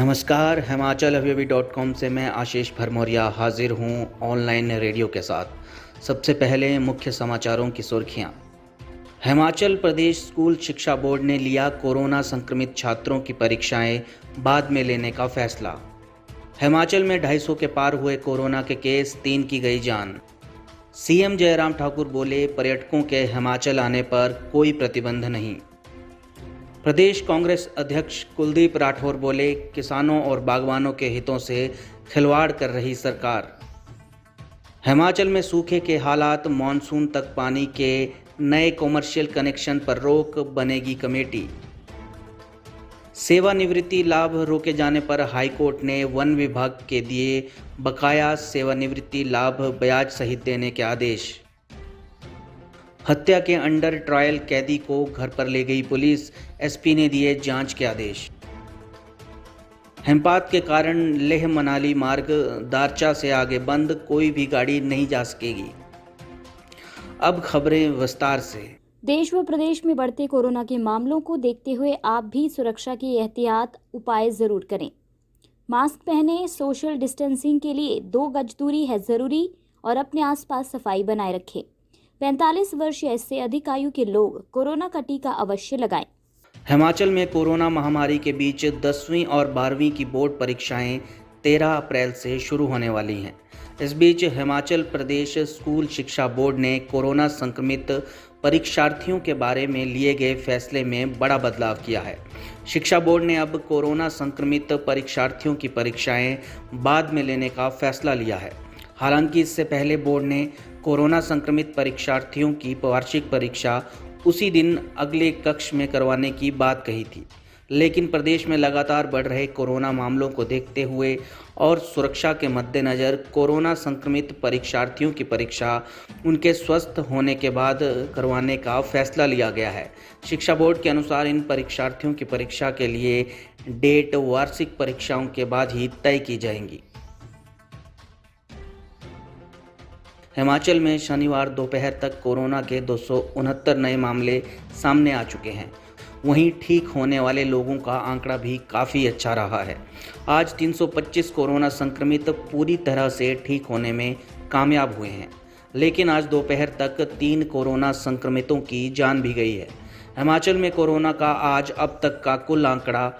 नमस्कार, हिमाचल अभी .com से मैं आशीष भरमौरिया हाजिर हूँ ऑनलाइन रेडियो के साथ। सबसे पहले मुख्य समाचारों की सुर्खियाँ। हिमाचल प्रदेश स्कूल शिक्षा बोर्ड ने लिया कोरोना संक्रमित छात्रों की परीक्षाएं बाद में लेने का फैसला। हिमाचल में 250 के पार हुए कोरोना के केस, 3 की गई जान। सीएम जयराम ठाकुर बोले, पर्यटकों के हिमाचल आने पर कोई प्रतिबंध नहीं। प्रदेश कांग्रेस अध्यक्ष कुलदीप राठौर बोले, किसानों और बागवानों के हितों से खिलवाड़ कर रही सरकार। हिमाचल में सूखे के हालात, मानसून तक पानी के नए कॉमर्शियल कनेक्शन पर रोक, बनेगी कमेटी। सेवानिवृत्ति लाभ रोके जाने पर हाईकोर्ट ने वन विभाग के दिए बकाया सेवानिवृत्ति लाभ ब्याज सहित देने के आदेश। हत्या के अंडर ट्रायल कैदी को घर पर ले गई पुलिस, एसपी ने दिए जांच के आदेश। हिमपात के कारण लेह मनाली मार्ग दारचा से आगे बंद, कोई भी गाड़ी नहीं जा सकेगी। अब खबरें विस्तार से। देश व प्रदेश में बढ़ते कोरोना के मामलों को देखते हुए आप भी सुरक्षा के एहतियात उपाय जरूर करें। मास्क पहने, सोशल डिस्टेंसिंग के लिए 2 गज दूरी है जरूरी और अपने आसपास सफाई बनाए रखें। 45 वर्ष या इससे अधिक आयु के लोग कोरोना का टीका अवश्य लगाएं। हिमाचल में कोरोना महामारी के बीच 10वीं और 12वीं की बोर्ड परीक्षाएं 13 अप्रैल से शुरू होने वाली हैं। इस बीच हिमाचल प्रदेश स्कूल शिक्षा बोर्ड ने कोरोना संक्रमित परीक्षार्थियों के बारे में लिए गए फैसले में बड़ा बदलाव किया है। शिक्षा बोर्ड ने अब कोरोना संक्रमित परीक्षार्थियों की परीक्षाएं बाद में लेने का फैसला लिया है। हालांकि इससे पहले बोर्ड ने कोरोना संक्रमित परीक्षार्थियों की वार्षिक परीक्षा उसी दिन अगले कक्ष में करवाने की बात कही थी, लेकिन प्रदेश में लगातार बढ़ रहे कोरोना मामलों को देखते हुए और सुरक्षा के मद्देनज़र कोरोना संक्रमित परीक्षार्थियों की परीक्षा उनके स्वस्थ होने के बाद करवाने का फैसला लिया गया है। शिक्षा बोर्ड के अनुसार इन परीक्षार्थियों की परीक्षा के लिए डेट वार्षिक परीक्षाओं के बाद ही तय की जाएंगी। हिमाचल में शनिवार दोपहर तक कोरोना के 269 नए मामले सामने आ चुके हैं। वहीं ठीक होने वाले लोगों का आंकड़ा भी काफ़ी अच्छा रहा है। आज 325 कोरोना संक्रमित पूरी तरह से ठीक होने में कामयाब हुए हैं, लेकिन आज दोपहर तक 3 कोरोना संक्रमितों की जान भी गई है। हिमाचल में कोरोना का आज अब तक का कुल आंकड़ा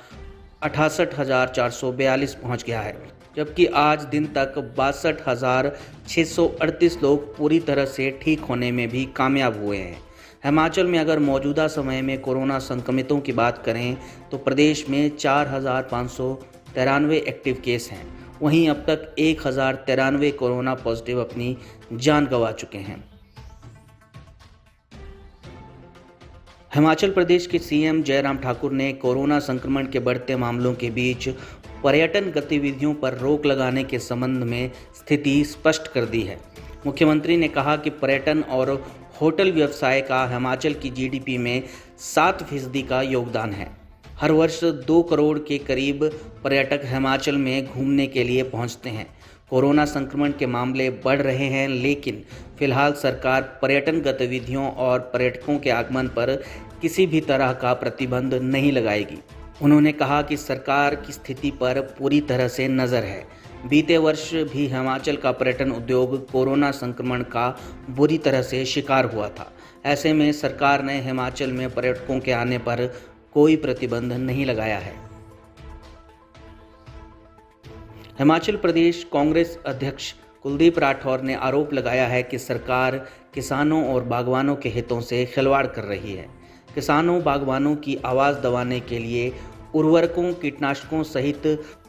68,442 पहुँच गया है, जबकि आज दिन तक 62,638 लोग पूरी तरह से ठीक होने में भी कामयाब हुए हैं। हिमाचल में अगर मौजूदा समय में कोरोना संक्रमितों की बात करें तो प्रदेश में 4,593 एक्टिव केस हैं। वहीं अब तक 1,093 कोरोना पॉजिटिव अपनी जान गंवा चुके हैं। हिमाचल प्रदेश के सीएम जयराम ठाकुर ने कोरोना संक्रमण के बढ़ते मामलों के बीच पर्यटन गतिविधियों पर रोक लगाने के संबंध में स्थिति स्पष्ट कर दी है। मुख्यमंत्री ने कहा कि पर्यटन और होटल व्यवसाय का हिमाचल की जीडीपी में 7% का योगदान है। हर वर्ष 2 करोड़ के करीब पर्यटक हिमाचल में घूमने के लिए पहुंचते हैं। कोरोना संक्रमण के मामले बढ़ रहे हैं, लेकिन फिलहाल सरकार पर्यटन गतिविधियों और पर्यटकों के आगमन पर किसी भी तरह का प्रतिबंध नहीं लगाएगी। उन्होंने कहा कि सरकार की स्थिति पर पूरी तरह से नज़र है। बीते वर्ष भी हिमाचल का पर्यटन उद्योग कोरोना संक्रमण का बुरी तरह से शिकार हुआ था। ऐसे में सरकार ने हिमाचल में पर्यटकों के आने पर कोई प्रतिबंध नहीं लगाया है। हिमाचल प्रदेश कांग्रेस अध्यक्ष कुलदीप राठौर ने आरोप लगाया है कि सरकार किसानों और बागवानों के हितों से खिलवाड़ कर रही है। किसानों बागवानों की आवाज़ दबाने के लिए उर्वरकों, कीटनाशकों सहित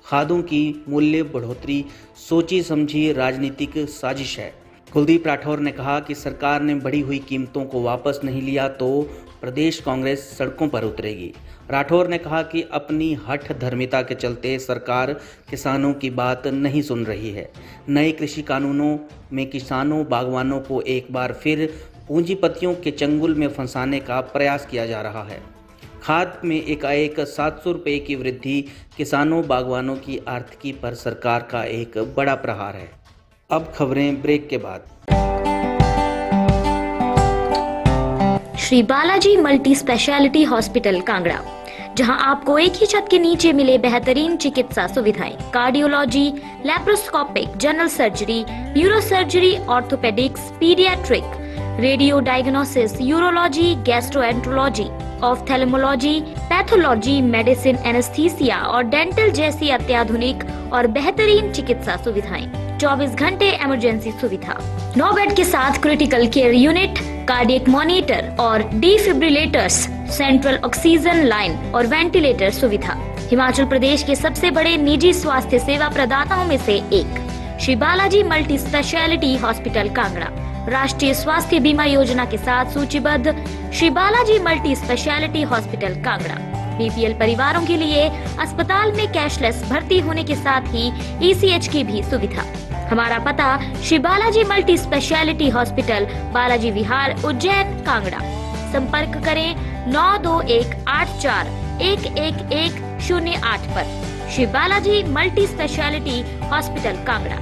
खादों की मूल्य बढ़ोतरी सोची समझी राजनीतिक साजिश है। कुलदीप राठौर ने कहा कि सरकार ने बढ़ी हुई कीमतों को वापस नहीं लिया तो प्रदेश कांग्रेस सड़कों पर उतरेगी। राठौर ने कहा कि अपनी हठ धर्मिता के चलते सरकार किसानों की बात नहीं सुन रही है। नए कृषि कानूनों में किसानों बागवानों को एक बार फिर पूंजीपतियों के चंगुल में फंसाने का प्रयास किया जा रहा है। खाद में एकाएक 700 रुपये की वृद्धि किसानों बागवानों की आर्थिकी पर सरकार का एक बड़ा प्रहार है। अब खबरें ब्रेक के बाद। Shri Balaji multi speciality hospital Kangra जहां आपको एक ही छत के नीचे मिले बेहतरीन चिकित्सा सुविधाएं, cardiology, laparoscopic, general surgery, neurosurgery, orthopaedics, paediatric, radio diagnosis, urology, gastroenterology, ophthalmology, pathology, medicine, anaesthesia और डेंटल जैसी अत्याधुनिक और बेहतरीन चिकित्सा सुविधाएं, 24 घंटे इमरजेंसी सुविधा, 9 बेड के साथ critical care unit, cardiac monitor और डिफिब्रिलेटर्स, सेंट्रल ऑक्सीजन लाइन और वेंटिलेटर सुविधा। हिमाचल प्रदेश के सबसे बड़े निजी स्वास्थ्य सेवा प्रदाताओं में से एक Shri Balaji multi speciality hospital Kangra राष्ट्रीय स्वास्थ्य बीमा योजना के साथ सूचीबद्ध Shri Balaji multi speciality hospital Kangra BPL परिवारों के लिए अस्पताल में कैशलेस भर्ती होने के साथ ही ईसीएच की भी सुविधा। हमारा पता Shri Balaji multi speciality hospital, Balaji Vihar, Ujjain, Kangra. संपर्क करें 9218411108 पर। Shri Balaji multi speciality hospital Kangra.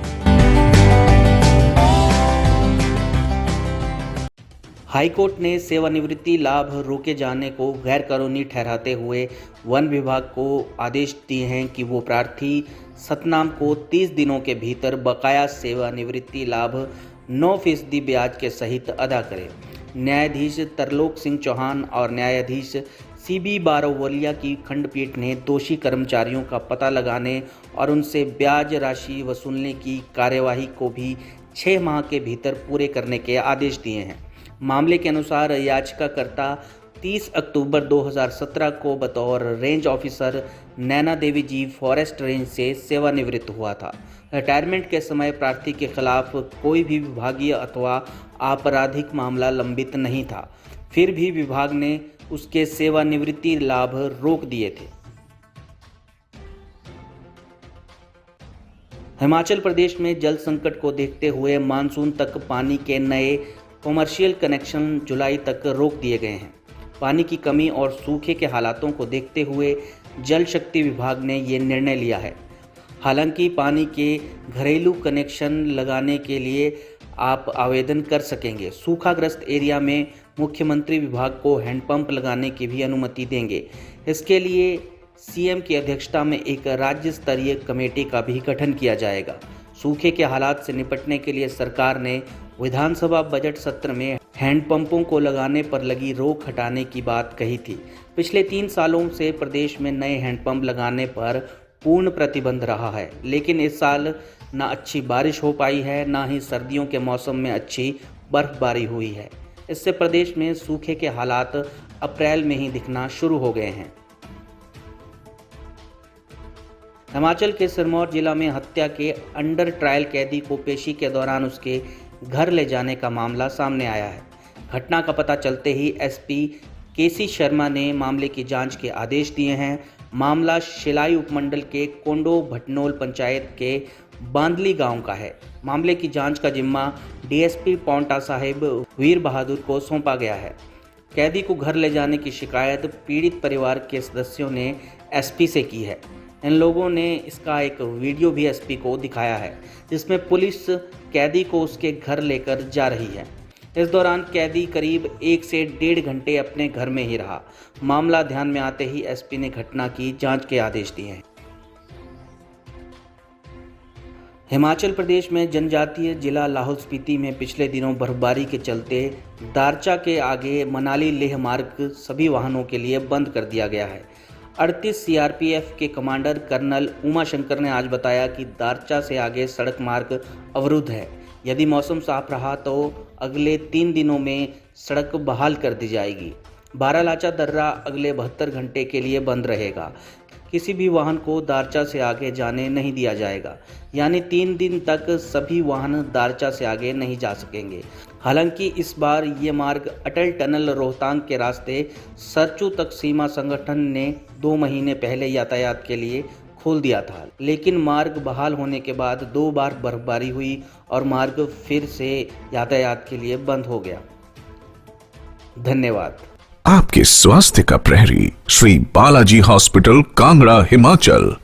High court ने सेवानिवृत्ति लाभ रोके जाने को गैर कानूनी ठहराते हुए वन विभाग को आदेश दिए हैं कि वो प्रार्थी सतनाम को 30 दिनों के भीतर बकाया सेवानिवृत्ति लाभ 9% ब्याज के सहित अदा करे। न्यायाधीश तरलोक सिंह चौहान और न्यायाधीश सीबी बारोवलिया की खंडपीठ ने दोषी कर्मचारियों का पता लगाने और उनसे ब्याज राशि वसूलने की कार्यवाही को भी 6 माह के भीतर पूरे करने के आदेश दिए हैं। मामले के अनुसार याचिकाकर्ता 30 अक्टूबर 2017 को बतौर रेंज ऑफिसर नैना देवी जी फॉरेस्ट रेंज से सेवानिवृत्त हुआ था। रिटायरमेंट के समय प्रार्थी के खिलाफ कोई भी विभागीय अथवा आपराधिक मामला लंबित नहीं था, फिर भी विभाग ने उसके सेवानिवृत्ति लाभ रोक दिए थे। हिमाचल प्रदेश में जल संकट को देखते हुए मानसून तक पानी के नए कमर्शियल कनेक्शन जुलाई तक रोक दिए गए हैं। पानी की कमी और सूखे के हालातों को देखते हुए जल शक्ति विभाग ने ये निर्णय लिया है। हालांकि पानी के घरेलू कनेक्शन लगाने के लिए आप आवेदन कर सकेंगे। सूखाग्रस्त एरिया में मुख्यमंत्री विभाग को हैंडपंप लगाने की भी अनुमति देंगे। इसके लिए सीएम की अध्यक्षता में एक राज्य स्तरीय कमेटी का भी गठन किया जाएगा। सूखे के हालात से निपटने के लिए सरकार ने विधानसभा बजट सत्र में हैंडपंपों को लगाने पर लगी रोक हटाने की बात कही थी। पिछले 3 सालों से प्रदेश में नए हैंडपंप लगाने पर पूर्ण प्रतिबंध रहा है, लेकिन इस साल न अच्छी बारिश हो पाई है, न ही सर्दियों के मौसम में अच्छी बर्फबारी हुई है। इससे प्रदेश में सूखे के हालात अप्रैल में ही दिखना शुरू हो गए हैं। हिमाचल के सिरमौर जिला में हत्या के अंडर ट्रायल कैदी को पेशी के दौरान उसके घर ले जाने का मामला सामने आया है। घटना का पता चलते ही एसपी केसी शर्मा ने मामले की जांच के आदेश दिए हैं। मामला शिलाई उपमंडल के कोंडो भटनोल पंचायत के बांदली गांव का है। मामले की जांच का जिम्मा डीएसपी पांवटा साहिब वीर बहादुर को सौंपा गया है। कैदी को घर ले जाने की शिकायत पीड़ित परिवार के सदस्यों ने एसपी से की है। इन लोगों ने इसका एक वीडियो भी एसपी को दिखाया है, जिसमें पुलिस कैदी को उसके घर लेकर जा रही है। इस दौरान कैदी करीब 1 से 1.5 घंटे अपने घर में ही रहा। मामला ध्यान में आते ही एसपी ने घटना की जांच के आदेश दिए हैं। हिमाचल प्रदेश में जनजातीय जिला लाहौल स्पीति में पिछले दिनों बर्फबारी के चलते दारचा के आगे मनाली लेह मार्ग सभी वाहनों के लिए बंद कर दिया गया है। 38 सीआरपीएफ के कमांडर कर्नल उमा शंकर ने आज बताया कि दारचा से आगे सड़क मार्ग अवरुद्ध है। यदि मौसम साफ रहा तो अगले 3 दिनों में सड़क बहाल कर दी जाएगी। बारालाचा दर्रा अगले 72 घंटे के लिए बंद रहेगा। किसी भी वाहन को दारचा से आगे जाने नहीं दिया जाएगा, यानी 3 दिन तक सभी वाहन दारचा से आगे नहीं जा सकेंगे। हालांकि इस बार ये मार्ग अटल टनल रोहतांग के रास्ते सरचू तक सीमा संगठन ने 2 महीने पहले यातायात के लिए खोल दिया था, लेकिन मार्ग बहाल होने के बाद 2 बार बर्फबारी हुई और मार्ग फिर से यातायात के लिए बंद हो गया। धन्यवाद। आपके स्वास्थ्य का प्रहरी श्री बालाजी हॉस्पिटल कांगड़ा हिमाचल।